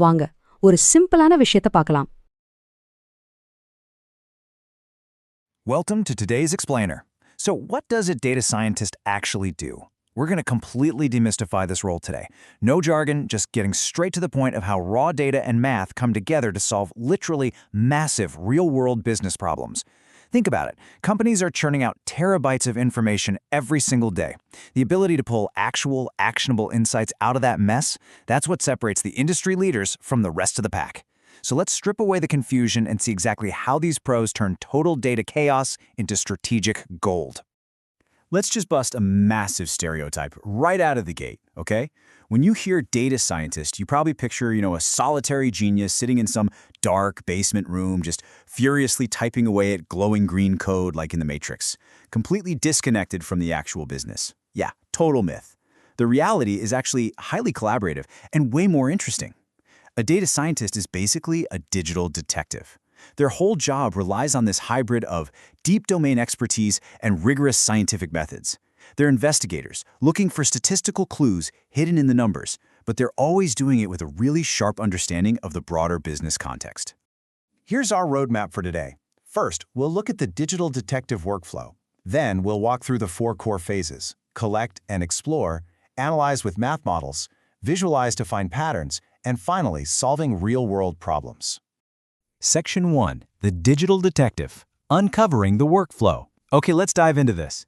வாங்க ஒரு சிம்பிளான விஷயத்தை பார்க்கலாம். Welcome to today's explainer. So what does a data scientist actually do? We're going to completely demystify this role today. No jargon, just getting straight to the point of how raw data and math come together to solve literally massive real-world business problems. Think about it. Companies are churning out terabytes of information every single day. The ability to pull actual, actionable insights out of that mess, that's what separates the industry leaders from the rest of the pack. So let's strip away the confusion and see exactly how these pros turn total data chaos into strategic gold. Let's just bust a massive stereotype right out of the gate, okay? When you hear data scientist, you probably picture, a solitary genius sitting in some dark basement room, just furiously typing away at glowing green code like in the Matrix, completely disconnected from the actual business. Yeah, total myth. The reality is actually highly collaborative and way more interesting. A data scientist is basically a digital detective. Their whole job relies on this hybrid of deep domain expertise and rigorous scientific methods. They're investigators, looking for statistical clues hidden in the numbers, but they're always doing it with a really sharp understanding of the broader business context. Here's our roadmap for today. First, we'll look at the digital detective workflow. Then we'll walk through the 4 core phases: collect and explore, analyze with math models, visualize to find patterns, and finally, solving real-world problems. Section 1. The Digital Detective. Uncovering the Workflow. Okay, let's dive into this.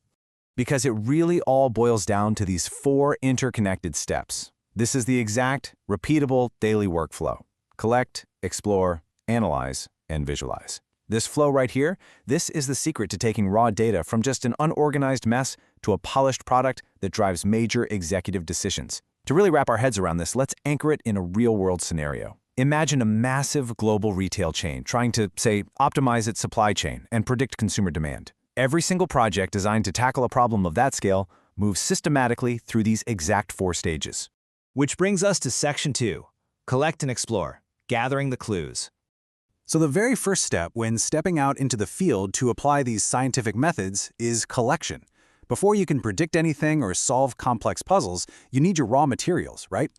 Because it really all boils down to these 4 interconnected steps. This is the exact, repeatable daily workflow. Collect, explore, analyze, and visualize. This flow right here, this is the secret to taking raw data from just an unorganized mess to a polished product that drives major executive decisions. To really wrap our heads around this, let's anchor it in a real-world scenario. Imagine a massive global retail chain trying to, say, optimize its supply chain and predict consumer demand. Every single project designed to tackle a problem of that scale moves systematically through these exact 4 stages. Which brings us to Section 2, collect and explore, gathering the clues. So the very first step when stepping out into the field to apply these scientific methods is collection. Before you can predict anything or solve complex puzzles, you need your raw materials, right?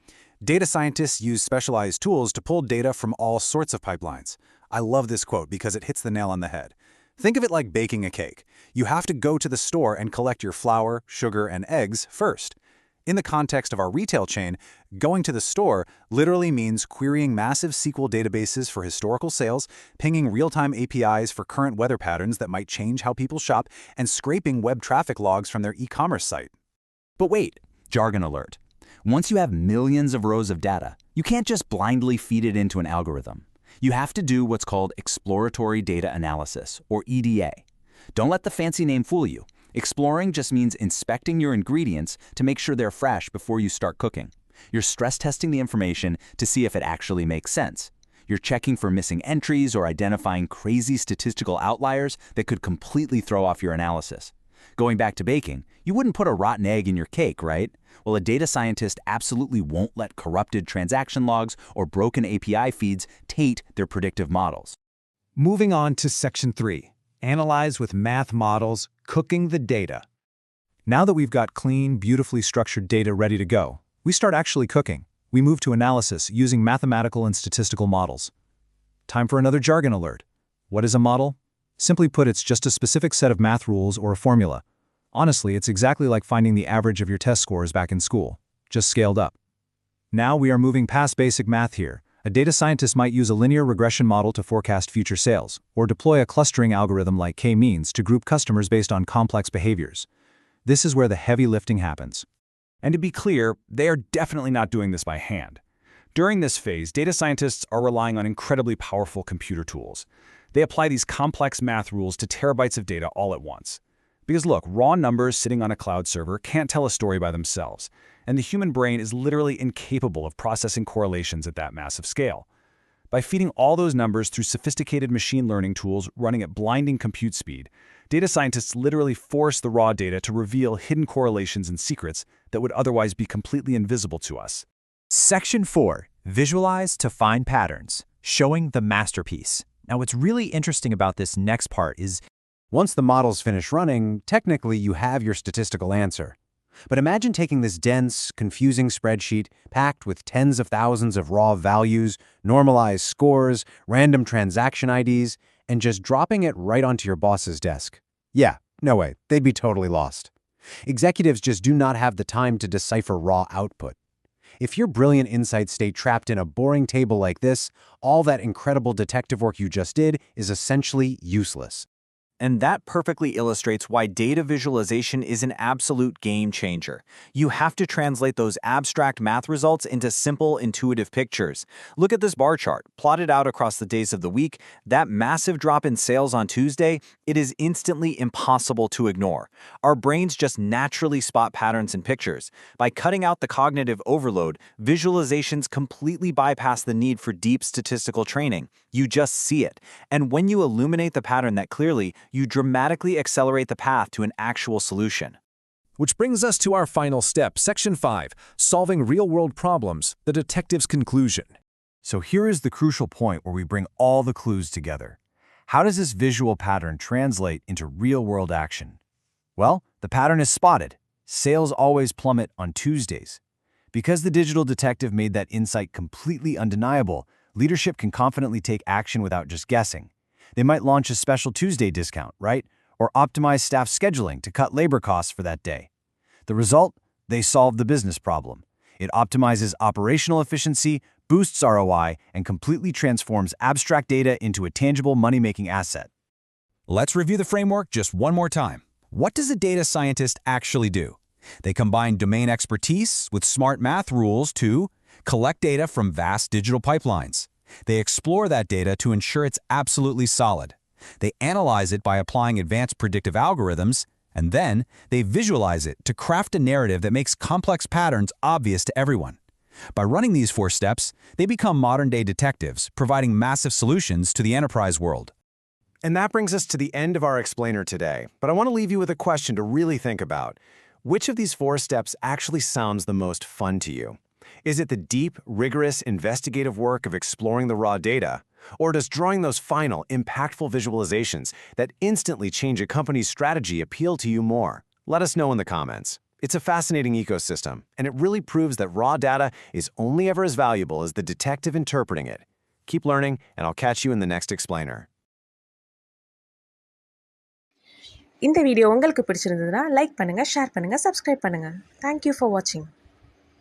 Data scientists use specialized tools to pull data from all sorts of pipelines. I love this quote because it hits the nail on the head. Think of it like baking a cake. You have to go to the store and collect your flour, sugar, and eggs first. In the context of our retail chain, going to the store literally means querying massive SQL databases for historical sales, pinging real-time APIs for current weather patterns that might change how people shop, and scraping web traffic logs from their e-commerce site. But wait, jargon alert. Once you have millions of rows of data, you can't just blindly feed it into an algorithm. You have to do what's called exploratory data analysis, or EDA. Don't let the fancy name fool you. Exploring just means inspecting your ingredients to make sure they're fresh before you start cooking. You're stress testing the information to see if it actually makes sense. You're checking for missing entries or identifying crazy statistical outliers that could completely throw off your analysis. Going back to baking, you wouldn't put a rotten egg in your cake, right? Well, a data scientist absolutely won't let corrupted transaction logs or broken API feeds taint their predictive models. Moving on to Section 3, analyze with math models, cooking the data. Now that we've got clean, beautifully structured data ready to go, we start actually cooking. We move to analysis using mathematical and statistical models. Time for another jargon alert. What is a model? Simply put, it's just a specific set of math rules or a formula. Honestly, it's exactly like finding the average of your test scores back in school, just scaled up. Now we are moving past basic math here. A data scientist might use a linear regression model to forecast future sales, or deploy a clustering algorithm like K-means to group customers based on complex behaviors. This is where the heavy lifting happens. And to be clear, they are definitely not doing this by hand. During this phase, data scientists are relying on incredibly powerful computer tools. They apply these complex math rules to terabytes of data all at once. Because look, raw numbers sitting on a cloud server can't tell a story by themselves, and the human brain is literally incapable of processing correlations at that massive scale. By feeding all those numbers through sophisticated machine learning tools running at blinding compute speed, data scientists literally force the raw data to reveal hidden correlations and secrets that would otherwise be completely invisible to us. Section 4. Visualize to find patterns, showing the masterpiece. Now, what's really interesting about this next part is Once the models finish running, technically you have your statistical answer. But imagine taking this dense, confusing spreadsheet packed with tens of thousands of raw values, normalized scores, random transaction IDs, and just dropping it right onto your boss's desk. Yeah, no way, they'd be totally lost. Executives just do not have the time to decipher raw output. If your brilliant insights stay trapped in a boring table like this, all that incredible detective work you just did is essentially useless. And that perfectly illustrates why data visualization is an absolute game changer. You have to translate those abstract math results into simple, intuitive pictures. Look at this bar chart, plotted out across the days of the week. That massive drop in sales on Tuesday, it is instantly impossible to ignore. Our brains just naturally spot patterns in pictures. By cutting out the cognitive overload, visualizations completely bypass the need for deep statistical training. You just see it. And when you illuminate the pattern that clearly, you dramatically accelerate the path to an actual solution. Which brings us to our final step, Section 5, Solving Real-World Problems, the detective's conclusion. So here is the crucial point where we bring all the clues together. How does this visual pattern translate into real-world action? Well, the pattern is spotted. Sales always plummet on Tuesdays. Because the digital detective made that insight completely undeniable, leadership can confidently take action without just guessing. They might launch a special Tuesday discount, right? Or optimize staff scheduling to cut labor costs for that day. The result? They solve the business problem. It optimizes operational efficiency, boosts ROI, and completely transforms abstract data into a tangible money-making asset. Let's review the framework just one more time. What does a data scientist actually do? They combine domain expertise with smart math rules to collect data from vast digital pipelines. They explore that data to ensure it's absolutely solid. They analyze it by applying advanced predictive algorithms, and then they visualize it to craft a narrative that makes complex patterns obvious to everyone. By running these 4 steps, they become modern-day detectives, providing massive solutions to the enterprise world. And that brings us to the end of our explainer today. But I want to leave you with a question to really think about. Which of these 4 steps actually sounds the most fun to you? Is it the deep, rigorous, investigative work of exploring the raw data? Or does drawing those final, impactful visualizations that instantly change a company's strategy appeal to you more? Let us know in the comments. It's a fascinating ecosystem, and it really proves that raw data is only ever as valuable as the detective interpreting it. Keep learning, and I'll catch you in the next explainer. இந்த video உங்களுக்கு பிடிச்சிருந்ததுன்னா like பண்ணுங்க, share பண்ணுங்க, subscribe பண்ணுங்க. Thank you for watching.